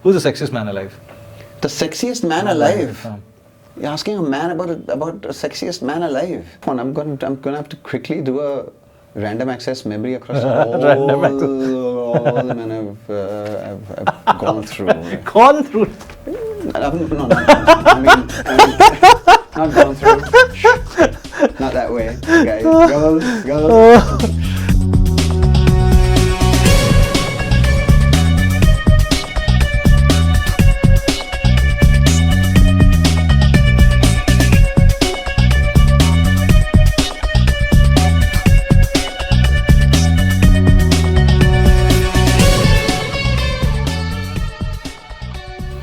Who's the sexiest man alive? The sexiest man alive? You're asking a man about the sexiest man alive. I'm gonna have to quickly do a random access memory across all the men I've gone through. Gone through? I mean, not gone through. Not that way, guys. Girls.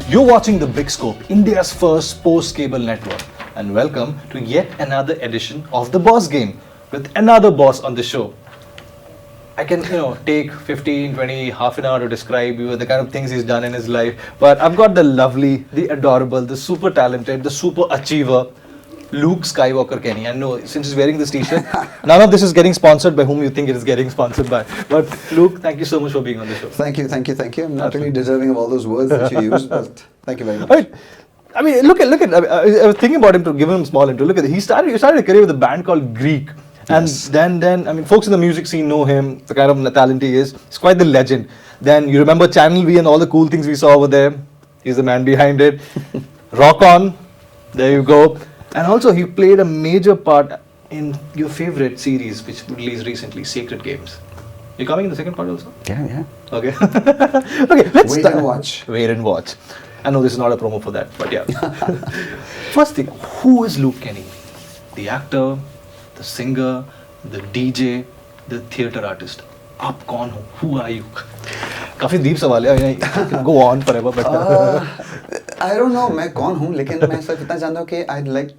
You're watching The Big Scope, India's first sports cable network, and welcome to yet another edition of The Boss Game with another boss on the show. I can, take 15, 20, half an hour to describe you the kind of things he's done in his life, but I've got the lovely, the adorable, the super talented, the super achiever, Luke Skywalker Kenny. And no, since he's wearing this t-shirt, none of this is getting sponsored by whom you think it is getting sponsored by. But Luke, thank you so much for being on the show. Thank you. I'm not really deserving of all those words that you used, but thank you very much. I mean, look at. I was thinking about him to give him a small intro. Look at it. He started a career with a band called Greek. And yes. then, I mean, folks in the music scene know him, the kind of talent he is. He's quite the legend. Then you remember Channel V and all the cool things we saw over there. He's the man behind it. Rock On, there you go. And also he played a major part in your favorite series, which released recently, Sacred Games. You coming in the second part also? Yeah. Okay. Okay, let's Wait start. and watch. Wait and watch. I know this is not a promo for that, but yeah. First thing, who is Luke Kenny? The actor, the singer, the DJ, the theatre artist. आप कौन हो? Who are you? काफी deep सवाल है. Go on forever, but I don't know मैं कौन हूँ, लेकिन मैं सिर्फ इतना जानता हूँ कि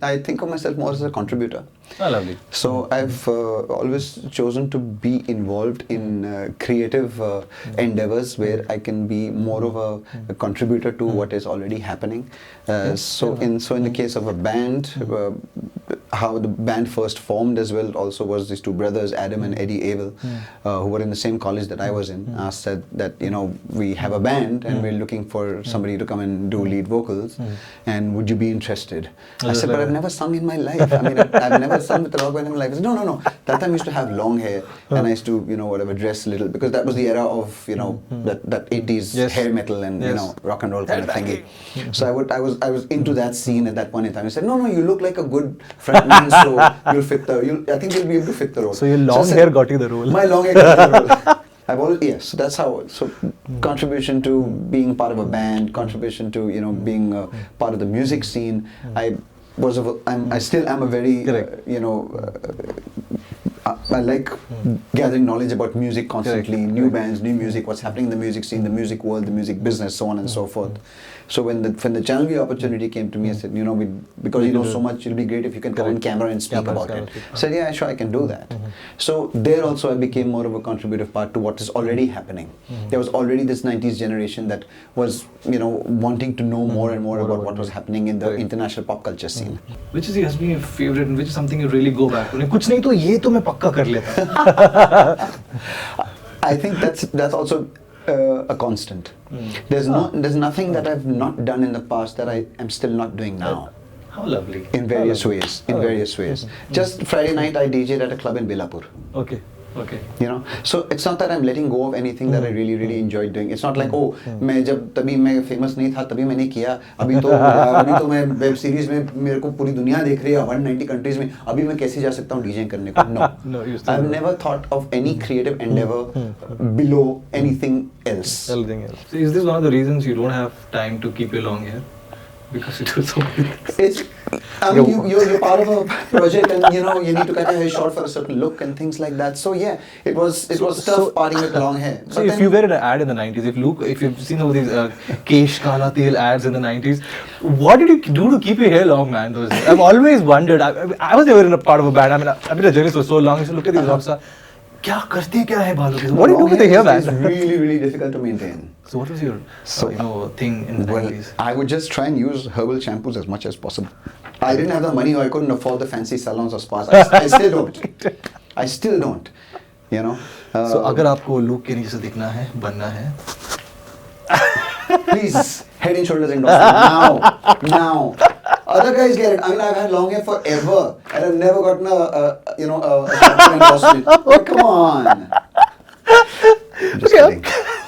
I think of myself more as a contributor. Oh, lovely. So I've always chosen to be involved in creative endeavors where I can be more of a contributor to what is already happening. So in the case of a band, how the band first formed as well also was these two brothers, Adam and Eddie Abel, who were in the same college that I was in. Said that we have a band and we're looking for somebody to come and do lead vocals, and would you be interested? I said, but I've never sung in my life. I mean, I've never sung with a rock band in my life. I said, no. That time I used to have long hair and I used to, dress a little, because that was the era of, that 80s hair metal and, rock and roll kind of thingy. So I was into that scene at that point in time. I said, no, you look like a good frontman, so I think you'll be able to fit the role. So your long hair got you the role. My long hair got me the role. I've always, yes, that's how. So, contribution to being part of a band, contribution to being part of the music scene. I still am a very I like gathering knowledge about music constantly, new bands, new music, what's happening in the music scene, the music world, the music business, so on and so forth. So when the Channel V opportunity came to me, I said, because you know so much, it'll be great if you can come on camera and speak about it. I said, yeah, sure, I can do that. So there also I became more of a contributive part to what is already happening. There was already this 90s generation that was, wanting to know more and more about what was happening in the international pop culture scene. Which has been your favorite and which is something you really go back to? कुछ नहीं तो ये तो मैं पक्का कर लेता. I think that's also a constant. There's nothing that I've not done in the past that I am still not doing now. How lovely. In various ways. Just Friday night I DJ'd at a club in Belapur. Okay. So it's not that I'm letting go of anything that I really enjoyed doing. It's not like, तभी मैं famous नहीं था तभी मैंने किया, अभी तो मैं web series में मेरे को पूरी दुनिया देख रही है 190 countries में, अभी मैं कैसे जा सकता हूँ DJing करने को? No, I've never thought of any creative endeavor below anything else. So is this one of the reasons you don't have time to keep your long hair? Because you do so many things. You're part of a project and you need to cut your hair short for a certain look and things like that. So yeah, it was tough parting with long hair. So if you were in an ad in the 90s, if you've seen some of these Kesh Kala Tel ads in the 90s, what did you do to keep your hair long, man? I've always wondered. I was never in a part of a band. I mean, I've been a journalist for so long. So look at these Rockstar. What do you do with the hair, man? It's really difficult to maintain. So what was your thing in the 90s? I would just try and use herbal shampoos as much as possible. I didn't have the money, or I couldn't afford the fancy salons or spas. I still don't. So अगर आपको look के नीचे से दिखना है, बनना है, Please, Head and Shoulders endorsement now. Other guys get it. I mean, I've had long hair forever, and I've never gotten a shampoo endorsement. But come on. Just kidding.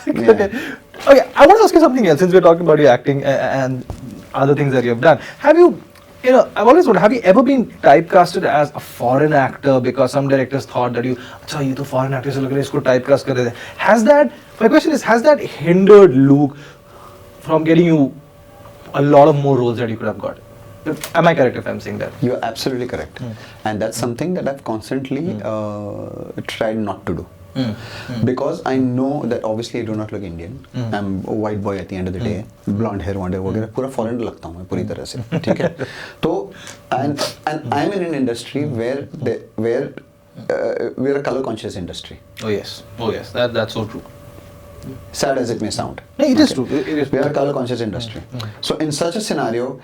Yeah. Okay, I want to ask you something else since we're talking about your acting and other things that you have done. Have you, I've always wondered, have you ever been typecasted as a foreign actor because some directors thought that acha, ye to foreign actor se lag raha hai, isko typecast kar rahe hain. My question is, has that hindered Luke from getting you a lot of more roles that you could have got? Am I correct if I'm saying that? You're absolutely correct. And that's something that I've constantly tried not to do. Because I know that obviously I do not look Indian. I'm a white boy at the end of the day. Blonde hair, वगैरह पूरा foreigner लगता हूँ मैं पूरी तरह से, ठीक है? तो and I'm in an industry where we're a color conscious industry. Oh yes, that's so true. Sad as it may sound. No, it is true. It is we are a color conscious industry. So in such a scenario,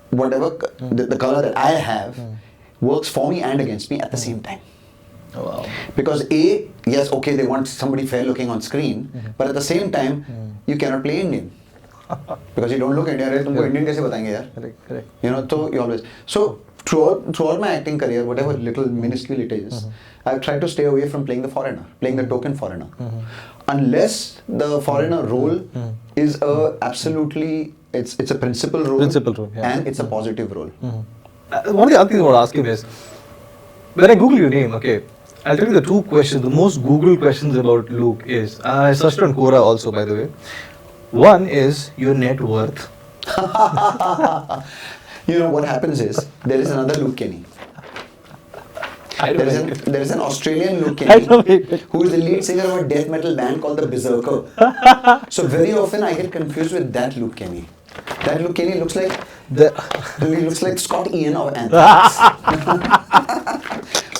whatever the color that I have works for me and against me at the same time. Oh, wow. Because yes, okay, they want somebody fair looking on screen, but at the same time, you cannot play Indian. Because you don't look Indian, right? तुमको Indian कैसे बताएंगे यार? Correct. So you always. So throughout my acting career, whatever little minuscule it is, I've tried to stay away from playing the foreigner, playing the token foreigner. Unless the foreigner role is absolutely, it's a principal role, and it's a positive role. One of the other things I want to ask you is, when I Google your name, okay, I'll tell you the two questions, the most Googled questions about Luke is, I searched on Quora also, by the way. One is your net worth. You know what happens is, there is another Luke Kenny. There is an Australian Luke Kenny who is the lead singer of a death metal band called the Berserker. So very often I get confused with that Luke Kenny. That Luke Kenny looks like he looks like Scott Ian of Anthrax,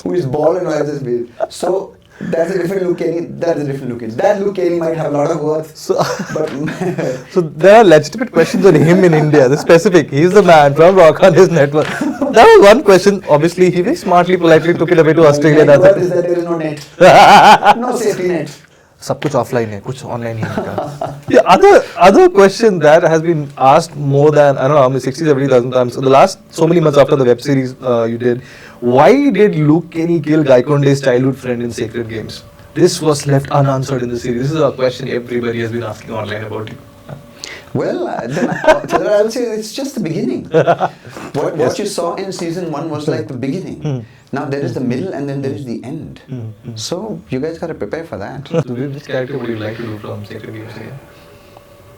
who is bald and has this beard. So that's a different Luke Kenny. That's a different Luke Kenny. That Luke Kenny might have a lot of worth. So there are legitimate questions on him in India. The specific. He's the man from Rock on his network. That was one question. Obviously, he very smartly, politely took it away to Australia. What is that? There is no net. No safety net. सब कुछ offline है, कुछ online ही है. The other question that has been asked more than, I don't know how many, 60, 70,000 times. So the last so many months after the web series you did, why did Luke Kenny kill Gaikonde's childhood friend in Sacred Games? This was left unanswered in the series. This is a question everybody has been asking online about you. Well, then I would say it's just the beginning. What you saw in season 1 was like the beginning. Now there is the middle and then there is the end. So you guys gotta prepare for that. Which character would you like to do from Sacred Games again?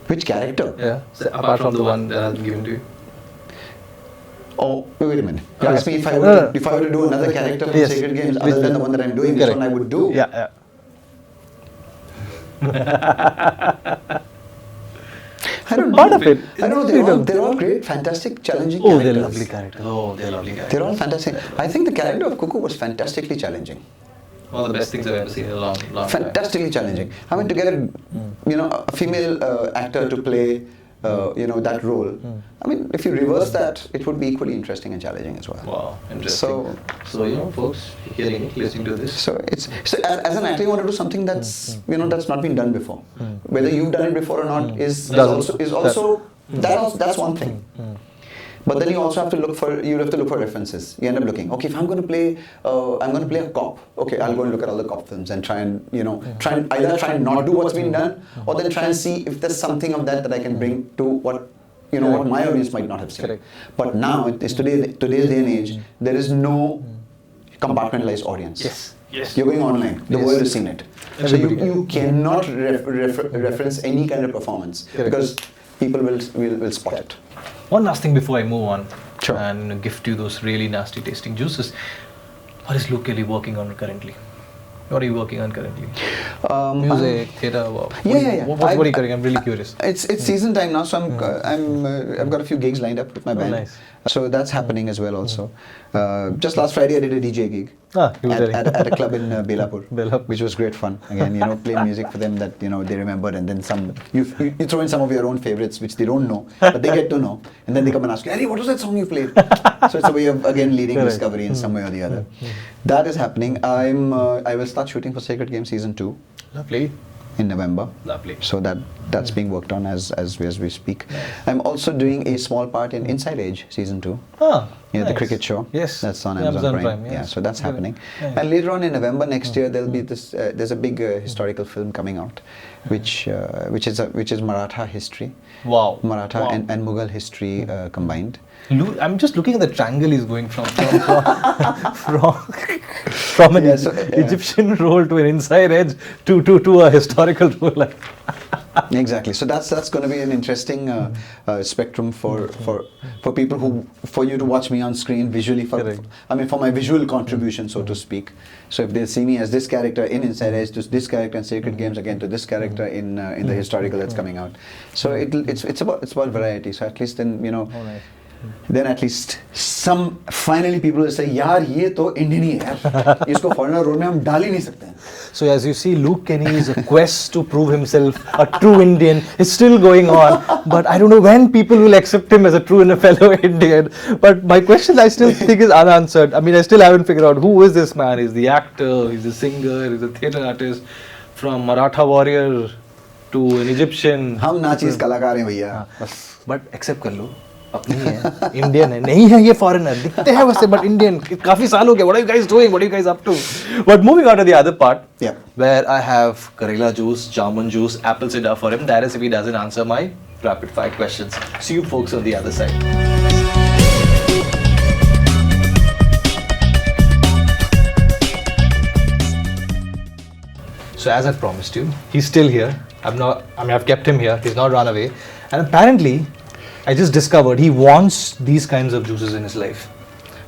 Which character? Yeah, so apart from the one that has been given to you. Oh, wait a minute. You asked me if I were to do another character from Sacred Games other than the one that I'm doing, which one I would do? Yeah. I don't know. Part of it. I don't know. They're all great, fantastic, challenging characters. They're lovely characters. They're all fantastic. I think the character of Cuckoo was fantastically challenging. One of the best things I've ever seen in a long time. Fantastically challenging. I mean, to get a female actor to play, that role. I mean, if you reverse that, it would be equally interesting and challenging as well. Wow, interesting. So folks, hearing it, listening to this. So as an actor, you want to do something that's that's not been done before. Whether you've done it before or not is also that's one thing. But then you also have to look for references. You end up looking, okay, if I'm going to play a cop. Okay, I'll go and look at all the cop films and try and either try and not do what's been done, or then try and see if there's something of that I can bring to what my audience might not have seen. Correct. But now, today's day and age, there is no compartmentalized audience. Yes. You're going online. The world has seen it. So you cannot reference any kind of performance because people will spot it. One last thing before I move on, Sure. and gift you those really nasty tasting juices. What is Luke Kelly working on currently? What are you working on currently? Music, theatre. What are you doing? I'm really curious. It's season time now, so I've got a few gigs lined up with my band. Nice. So that's happening as well also. Just last Friday I did a DJ gig at a club in Belapur, which was great fun. Again, playing music for them that they remembered, and then some you throw in some of your own favorites which they don't know, but they get to know, and then they come and ask you, "Hey, what was that song you played?" So it's a way of again leading discovery in some way or the other. That is happening. I will start shooting for Sacred Games season 2. Lovely. in November. Lovely. So that's being worked on as we speak. I'm also doing a small part in Inside Age season 2. Ah, Yeah, the nice. cricket show. Yes. That's on Yeah, Amazon Prime. Prime, Yeah, yes. so that's happening. Nice. And later on in November next year, there'll be this. There's a big historical film coming out, which is Maratha history. Wow. Maratha Wow. and Mughal history combined. I'm just looking at the triangle he's going from from an Egyptian role to an Inside Edge to a historical role. Exactly. So that's going to be an interesting spectrum for people for you to watch me on screen visually. For my visual contribution, so to speak. So if they see me as this character in Inside Edge, to this character in Sacred Games, again to this character in the historical that's coming out. So it's about variety. So at least then then at least some finally people will say, यार ये तो Indian ही है यार, इसको foreigner role में हम डाल ही नहीं सकते हैं. So as you see, Luke Kenny's quest to prove himself a true Indian is still going on, but I don't know when people will accept him as a true and a fellow Indian. But my question I still think is unanswered. I mean, I still haven't figured out who is this man. He's the actor, he's a singer, he's a theatre artist, from Maratha warrior to an Egyptian. हम नाचीज कलाकार हैं भैया. But accept कर लो, अपनी है, Indian है, नहीं है ये foreigner, दिखते हैं वैसे but Indian. काफी साल हो गए. What are you guys doing? What are you guys up to? But moving on to the other part, where I have Karela juice, jamun juice, apple cider for him. That is if he doesn't answer my rapid fire questions. See you folks on the other side. So as I promised you, he's still here. I've kept him here. He's not run away. And apparently, I just discovered he wants these kinds of juices in his life.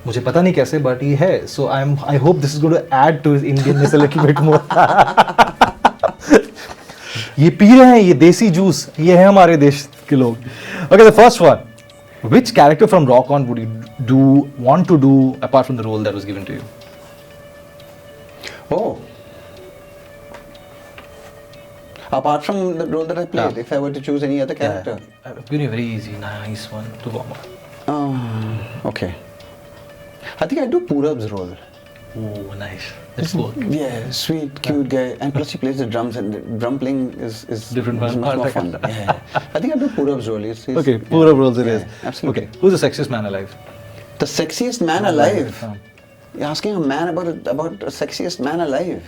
मुझे पता नहीं कैसे, but he है. So I hope this is going to add to his Indianness a little bit more. ये P रहे हैं ये देसी जूस. ये है हमारे देश के लोग. Okay, the first one. Which character from Rock On would you want to do apart from the role that was given to you? Oh. Apart from the role that I played, if I were to choose any other character. Very easy, nice one to warm up. Okay. I think I do Purab's role. Oh, nice. That's cool. Yeah, sweet, cute guy. And plus he plays the drums, and the drum playing is different much more fun. Yeah. I think I do Purab's role. Okay, Purab roles it is. Absolutely. Okay, who's the sexiest man alive? The sexiest man alive? You're asking a man about the sexiest man alive.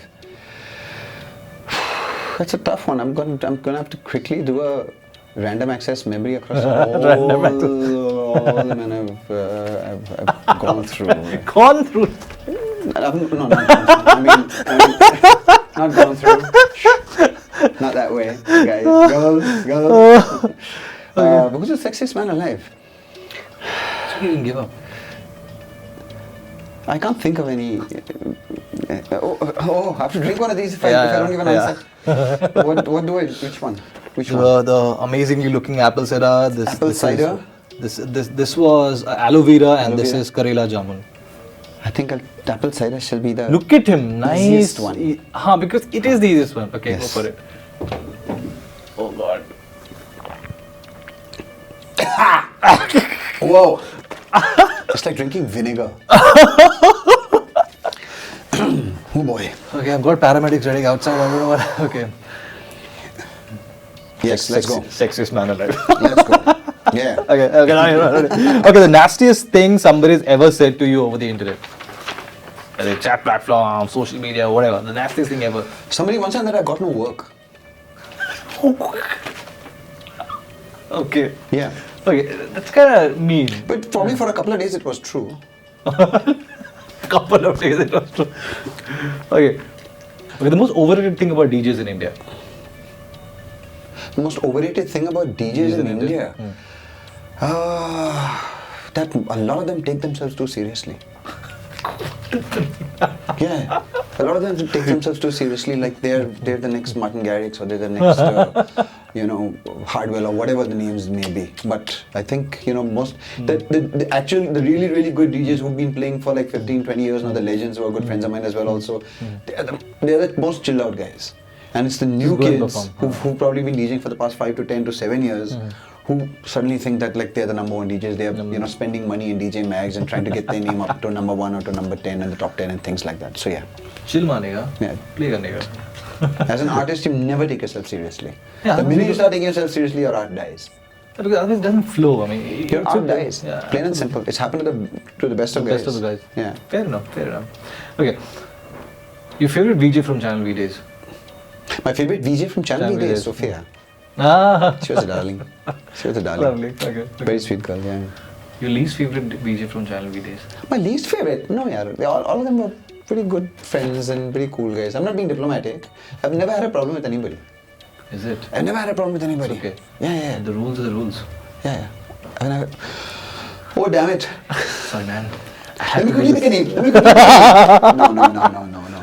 That's a tough one. I'm gonna have to quickly do a random access memory across all the men I've gone through. Gone through? No, not gone through. I mean, not gone through. Not that way, guys. Girls. But who's the sexiest man alive? So you can give up. I can't think of any. I have to drink one of these if I don't give an answer. What do I? Which one? Which one? The amazingly looking apple cider. Apple cider. This was aloe vera, and this is Karela jamun. I think apple cider shall be the. Look at him, nice easiest one. Because it is the easiest one. Okay, yes. Go for it. Oh God. Whoa. It's like drinking vinegar. Oh boy. Okay, I've got paramedics ready outside. I don't know what. Okay. Yes, let's go. Sexiest man alive. Let's go. Yeah. Okay, the nastiest thing somebody's ever said to you over the internet. Whether chat platform, social media, whatever. The nastiest thing ever. Somebody once said that I got no work. Okay. Yeah. Okay, that's kind of mean. But probably for a couple of days it was true. Couple of days it was true. Okay, the most overrated thing about DJs in India. The most overrated thing about DJs in India? That a lot of them take themselves too seriously. Yeah, a lot of them take themselves too seriously, like they're the next Martin Garrix or they're the next Hardwell or whatever the names may be. But I think most the really really good DJs who've been playing for like 15-20 years now, the legends who are good friends of mine as well also, they're the most chilled out guys. And it's the new kids who've probably been DJing for the past 5 to 10 to 7 years who suddenly think that like they're the number one DJs. They're spending money in DJ mags and trying to get their name up to number 1 or to number 10 in the top 10 and things like that. So yeah. Chill manega. Yeah. Play karnega. As an artist, you never take yourself seriously. Yeah, The I minute mean- you start taking yourself seriously, your art dies. Because otherwise it doesn't flow. I mean, Your it's art okay. dies. Yeah, Plain and simple. It's happened to the best of guys. Best of the guys. Yeah. Fair enough. Fair enough. Okay. Your favorite VJ from Channel V Days? My favorite VJ from Channel Channel V V is Days. Sophia. Ah. She was a darling. She was a darling. Lovely. Okay. Very sweet girl, yeah. Your least favorite VJ from Channel V Days? My least favorite? No, yeah. All of them were pretty good friends and pretty cool guys. I'm not being diplomatic. I've never had a problem with anybody. Is it? I've never had a problem with anybody. Okay. Yeah. The rules are the rules. Yeah. I've never... Oh, damn it. Sorry, man. Let me quickly pick a name.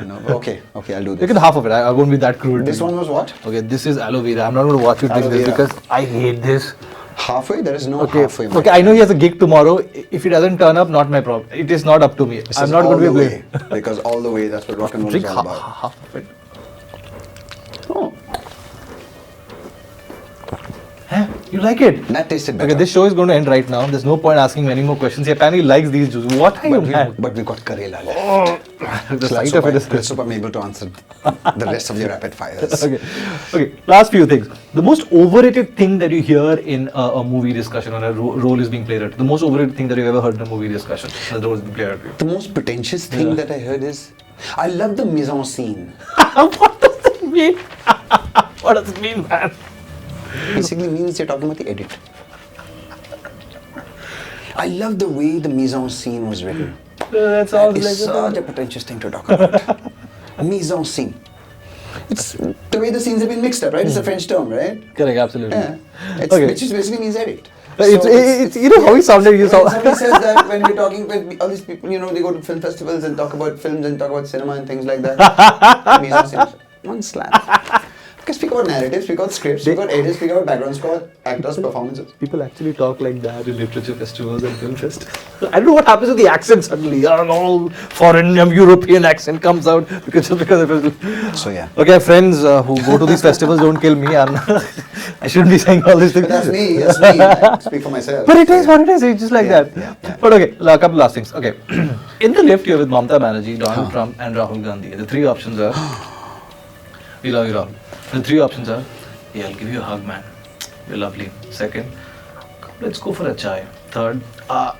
No. Okay, I'll do Look this. at half of it. I won't be that cruel. This one was what? Okay, this is aloe vera. I'm not going to watch you drink Aloe this vera. because I hate this. Halfway? There is no Okay. halfway. Okay, I know he has a gig tomorrow. If he doesn't turn up, not my problem. It is not up to me. This I'm is not all going to be the blamed. way, because all the way, that's what rock and roll Drink is all about. half of it. Oh, Huh? You like it? that tasted better. Okay, this show is going to end right now. There's no point asking me any more questions. He apparently likes these juices. What are you, man? but we got Karela left. The So sight of it is... let's hope I'm able to answer the rest of your rapid fires. Okay. Last few things. The most overrated thing that you hear in a movie discussion or a role is being played at. The most overrated thing that you've ever heard in a movie discussion. The role is being played at. The most pretentious thing that I heard is, I love the mise en scene. What does it mean? What does it mean, man? Basically means you're talking about the edit. I love the way the mise en scene was written. That That sounds is like such a pretentious thing to talk about. Mise en scene. It's the way the scenes have been mixed up, right? It's a French term, right? Correct, absolutely. Yeah. Okay. Which is basically means edit. It's you know how he sounded. You When sound. somebody says that when you're talking with all these people, you know, they go to film festivals and talk about films and talk about cinema and things like that. Mise en scene. One slap. Because speak about narratives, speak about scripts, speak about edits, speak about background score, actors, performances. People actually talk like that in literature festivals and film festivals. I don't know what happens with the accent suddenly. An all foreign European accent comes out because of it. So yeah. Okay, friends who go to these festivals, don't kill me. I shouldn't be saying all these things. But that's me. I speak for myself. But it is what it is. It's just like Yeah, that. yeah. But okay, a couple last things. Okay, in the lift you're with Mamata Banerjee, Donald Trump, and Rahul Gandhi. The three options are. We love you, Rahul. The three options are, yeah, I'll give you a hug, man. You're lovely. Second, let's go for a chai. Third, I'll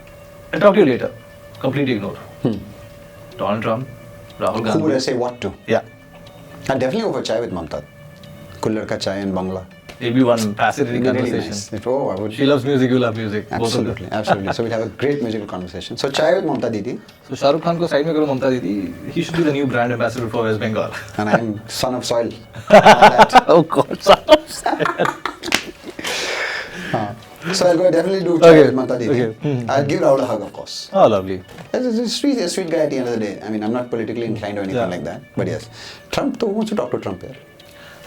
talk to you later. Completely ignored. Donald Trump, Rahul Who Gandhi. would I say what to? Yeah. I'll definitely go for chai with Mamta. Kullar ka chai in Bangla. It'll be one fascinating Really conversation. nice. Oh, I would. She loves music, you love music. Both of them. Absolutely. So we'll have a great musical conversation. So chai with Mamta Didi, So Shah Rukh Khan ko side mein karo Mamta Didi. He should be the new brand ambassador for West Bengal. and I'm son of soil. That. Oh God, son of So I'll go definitely do chai Okay, with Mamta Didi. okay. I'll give Rahul a hug, of course. Oh, lovely. He's a sweet guy at the end of the day. I mean, I'm not politically inclined or anything Yeah. like that. But yes, Trump, who wants to talk to Trump here?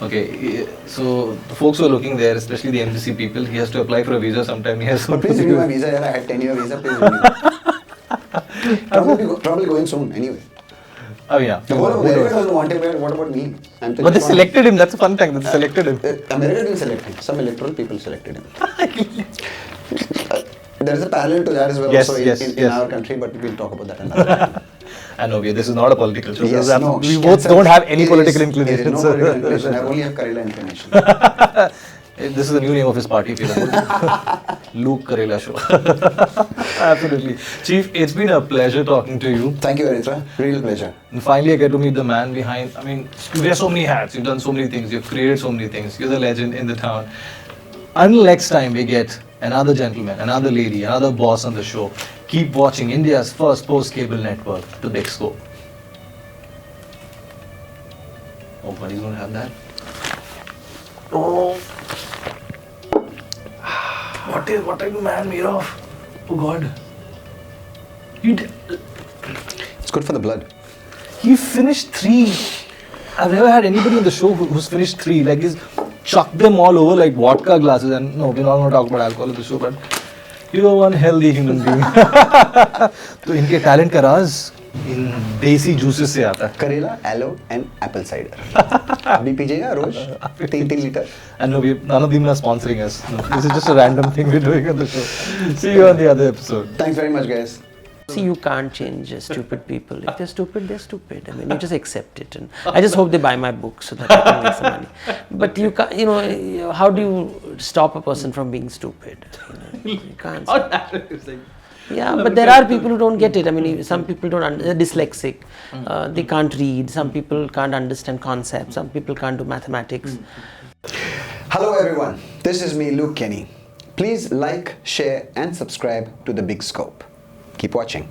Okay, so the folks who are looking there, especially the embassy people, he has to apply for a visa sometime. He has But please renew my visa. I had 10-year visa. Please renew. Probably going soon anyway. Oh yeah. The whole of Who America knows? doesn't want him. What about me? I'm But they selected him. That's a fun thing. They selected him. America didn't select him. Some electoral people selected him. There is a parallel to that as well Yes, also yes, in yes. our country, but we'll talk about that another time. I know this is not a political show. Yes, So no, we both cancer- don't have any it political is- inclinations. There is no political inclination. I only have Karela inclination. This is the new name of his party, if you know. Luke Karela Show. Absolutely. Chief, it's been a pleasure talking to you. Thank you, Aritra. Real pleasure. And finally, I get to meet the man behind. I mean, you wear so many hats. You've done so many things. You've created so many things. You're the legend in the town. Until next time we get another gentleman, another lady, another boss on the show, keep watching India's first post-cable network, The Big Scope. Oh, buddy's going to have that. Oh. What are you, man, made of? Oh, God. It's good for the blood. He finished 3. I've never had anybody on the show who's finished 3. Like he's chucked them all over like vodka glasses. And no, we're not going to talk about alcohol on the show, but you're one healthy human being. तो इनके talent का राज इन देसी juices से आता है. Karela, aloe, and apple cider. अभी पीजिएगा रोज 3 litre. And no, none of them are sponsoring us. No, this is just a random thing we're doing on the show. See you on the other episode. Thanks very much, guys. See, you can't change stupid people. If they're stupid, they're stupid. I mean, you just accept it. And I just hope they buy my book so that I can make some money. But you can't, how do you stop a person from being stupid? You can't. Yeah, but there are people who don't get it. I mean, some people they're dyslexic. They can't read. Some people can't understand concepts. Some people can't do mathematics. Hello everyone, this is me, Luke Kenny. Please like, share and subscribe to The Big Scope. Keep watching.